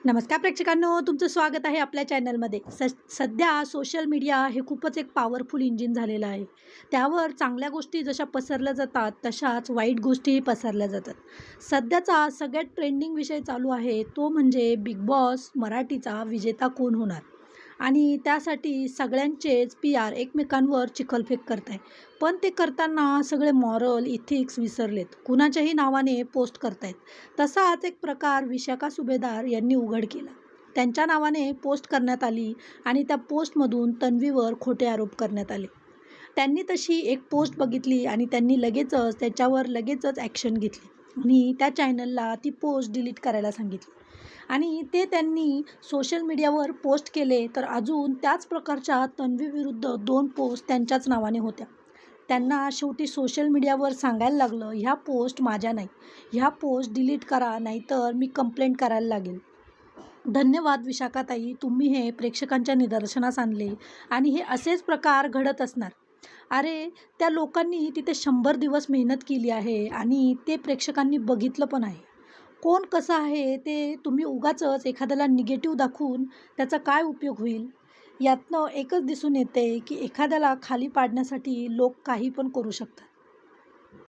नमस्कार प्रेक्षकांनो, तुमचं स्वागत आहे आपल्या चॅनलमध्ये. सध्या सोशल मीडिया हे खूपच एक पॉवरफुल इंजिन झालेलं आहे. त्यावर चांगल्या गोष्टी जशा पसरल्या जातात, तशाच वाईट गोष्टीही पसरल्या जातात. सध्याचा सगळ्यात ट्रेंडिंग विषय चालू आहे, तो म्हणजे बिग बॉस मराठीचा विजेता कोण होणार? आणि त्यासाठी सगळ्यांचेच पी-आर एकमेकांवर चिखलफेक करत आहे. पण ते करताना सगळे मॉरल, इथिक्स विसरलेत. कुणाच्याही नावाने पोस्ट करतायत. तसाच एक प्रकार विशाखा सुभेदार यांनी उघड केला. त्यांच्या नावाने पोस्ट करण्यात आली आणि त्या पोस्टमधून तन्वीवर खोटे आरोप करण्यात आले. त्यांनी तशी एक पोस्ट बघितली आणि त्यांनी लगेचच ॲक्शन घेतली आणि त्या चॅनलला ती पोस्ट डिलीट करायला सांगितली. आणि ते त्यांनी सोशल मीडियावर पोस्ट केले, तर अजून त्याच प्रकारच्या तन्वीविरुद्ध 2 पोस्ट त्यांच्याच नावाने होत्या. त्यांना शेवटी सोशल मीडियावर सांगायला लागलं, ह्या पोस्ट माझ्या नाही. ह्या पोस्ट डिलीट करा, नाहीतर मी कंप्लेंट करायला लागेल. धन्यवाद विशाखाताई, तुम्ही हे प्रेक्षकांच्या निदर्शनास आणले आणि हे असेच प्रकार घडत असणार. अरे, त्या लोकांनी तिथे 100 दिवस मेहनत केली आहे आणि ते प्रेक्षकांनी बघितलं पण आहे. कोण कसं आहे ते तुम्ही उगाचच एखाद्याला निगेटिव्ह दाखवून त्याचा काय उपयोग होईल? यातनं एकच दिसून येते की एखाद्याला खाली पाडण्यासाठी लोक काही पण करू शकतात.